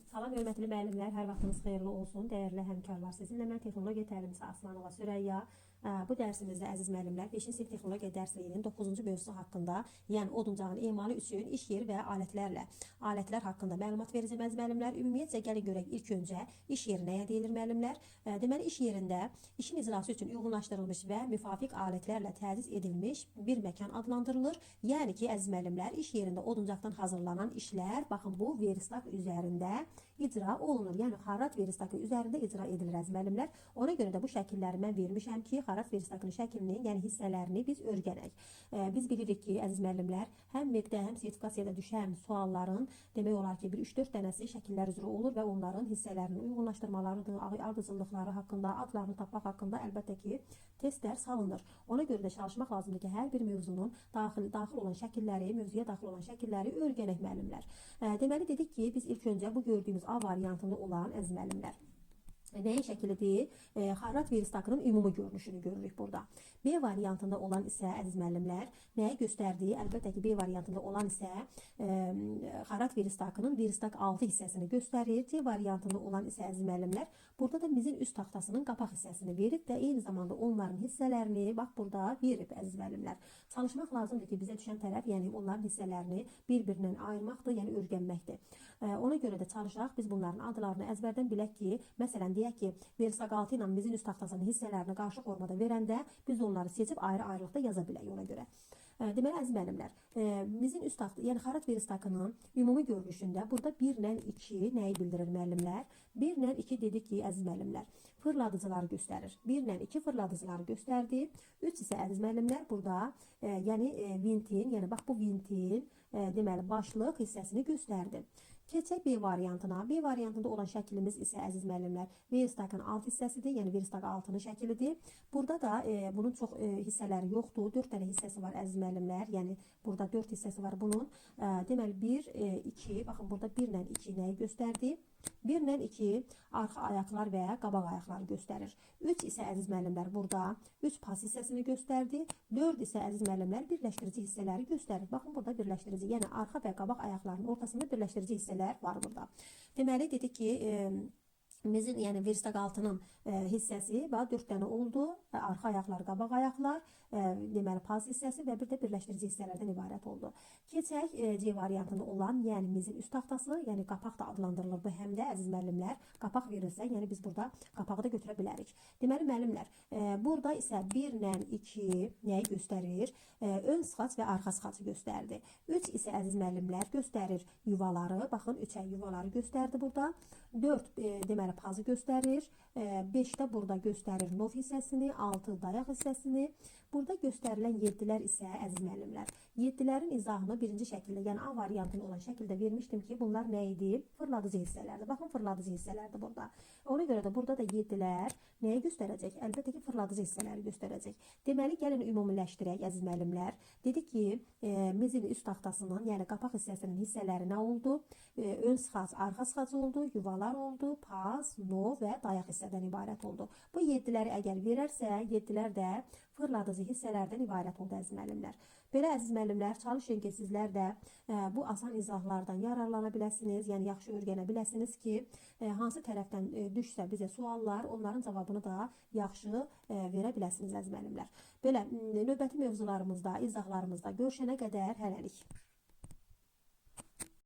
Salam hörmətli müəllimlər, hər vaxtınız xeyirli olsun. Dəyərli həmkarlar, sizinlə mən texnologiya təlimçisi Aslanova Sürəyya. Bu dərsimizdə əziz müəllimlər 5-ci sinif texnologiya dərsliyinin 9-cu mövzusu haqqında, yəni oduncağın emalı üçün iş yeri və alətlər haqqında məlumat verəcəm əziz müəllimlər. Ümumiyyətcə gəlin görək ilk öncə iş yeri nəyə deyilir müəllimlər? Deməli iş yerində işin icrası üçün uyğunlaşdırılmış və müvafiq alətlərlə təchiz edilmiş bir məkan adlandırılır. Yəni ki, əziz müəllimlər, iş yerində oduncaqdan hazırlanan işlər, baxın bu veristak üzərində icra olunur. Yəni xarat veristakı üzərində icra edilir əziz müəllimlər. Ona görə də bu şəkilləri mən vermişəm ki, xarat veristakının şəklinin, yəni hissələrini biz öyrənək. Biz bilirik ki, əziz müəllimlər, həm MEQ-də, həm sertifikasiyada düşən sualların demək olar ki, bir 3-4 dənəsi şəkillər üzrə olur və onların hissələrinin uyğunlaşdırmalarıdır, ardıcıllıqları haqqında, adlarını tapmaq haqqında əlbəttə ki, testlər salınır. Ona görə də çalışmaq lazımdır ki, hər bir mövzunun daxil olan şəkilləri, mövzuya daxil olan şəkilləri öyrənək müəllimlər. Deməli dedik ki, biz ilk öncə bu gördüyümüz A variantında olan əziz müəllimlər nəyin şəklidir? Xarat veristakının ümumi görünüşünü görürük burada. B variantında olan isə əziz müəllimlər nəyi göstərdiyi? Əlbəttə ki, B variantında olan isə xarat veristakının veristak 6 hissəsini göstərir. C variantında olan isə əziz müəllimlər burada da mizin üst taxtasının qapaq hissəsini verib və eyni zamanda onların hissələrini bax burada verib əziz müəllimlər. Çalışmaq lazımdır ki, bizə düşən tərəf, yəni onların hissələrini bir-birindən ayırmaqdır, yəni öyrənməkdir. Ona görə də çalışaq biz bunların adlarını əzbərdən bilək ki, məsələn deyək ki, veristak 6 ilə mizin üst taxtasının hissələrini qarşı formada verəndə biz onları seçib ayrı-ayrılıqda yaza bilək ona görə. Deməli əziz müəllimlər, mizin üst taxtası, yəni xarat veristakının ümumi görünüşündə burada 1 ilə 2 nəyi bildirir müəllimlər? 1 ilə 2 dedik ki, əziz müəllimlər, fırladıcıları göstərir. 1 ilə 2 fırladıcıları göstərdi. 3 isə əziz müəllimlər burada, yəni vintin, yəni bax bu vintin deməli başlıq hissəsini göstərdi. Keçək B variantına. B variantında olan şəklimiz isə əziz müəllimlər veristakın alt hissəsidir, yəni veristak 6-nın şəklidir. Burada da bunun çox hissələri yoxdur. 4 dənə hissəsi var əziz müəllimlər. Yəni burada 4 hissəsi var bunun. Deməli 1, 2, baxın burada 1 ilə 2 nəyi göstərdi? 1 ilə 2 arxa ayaqlar və qabaq ayaqları göstərir. 3 isə əziz müəllimlər burada 3 pas hissəsini göstərdi. 4 isə əziz müəllimlər birləşdirici hissələri göstərir. Baxın burada birləşdirici, yəni arxa və qabaq ayaqlarının ortasında birləşdirici hissələr var burada. Deməli dedik ki, mizin, yəni veristak 6-nın hissəsi 4 dənə oldu. Arxa ayaqlar, qabaq ayaqlar, deməli pas hissəsi və bir də birləşdirici hissələrdən ibarət oldu. Keçək C variantında olan, yəni mizin üst taxtası, yəni qapaq da adlandırılır bu həm də əziz müəllimlər. Qapaq verilsə, yəni biz burada qapağı da götürə bilərik. Deməli müəllimlər, burada isə 1 ilə 2 nəyi göstərir? Ön sıxac və arxa sıxacı göstərdi. 3 isə əziz müəllimlər göstərir yuvaları. Baxın 3-ə yuvaları göstərdi burada. 4 deməli pazı göstərir. 5-də burada göstərir nov hissəsini, 6 dayaq hissəsini. Burada göstərilən 7-lər isə əziz müəllimlər, 7-lərin izahını birinci şəkildə, yəni A variantında olan şəkildə vermişdim ki, bunlar nə idi? Fırladıcı hissələrdir. Baxın, fırladıcı hissələrdir burada. Ona görə də burada da 7-lər nəyi göstərəcək? Əlbəttə ki, fırladıcı hissələri göstərəcək. Deməli, gəlin ümumiləşdirək əziz müəllimlər. Dedik ki, mizin üst taxtasının, yəni qapaq hissəsinin hissələri nə oldu? Ön sıxac, arxa sıxac oldu, yuvalar oldu, pas, nov və dayaq hissədən ibarət oldu. Bu 7-ləri əgər verərsə, 7-lər də fırladıcı hissələrdən ibarət oldu əziz müəllimlər. Belə əziz müəllimlər, çalışın ki, sizlər də bu asan izahlardan yararlana biləsiniz, yəni yaxşı öyrənə biləsiniz ki, hansı tərəfdən düşsə bizə suallar, onların cavabını da yaxşı verə biləsiniz əziz müəllimlər. Belə növbəti mövzularımızda, izahlarımızda görüşənə qədər hələlik.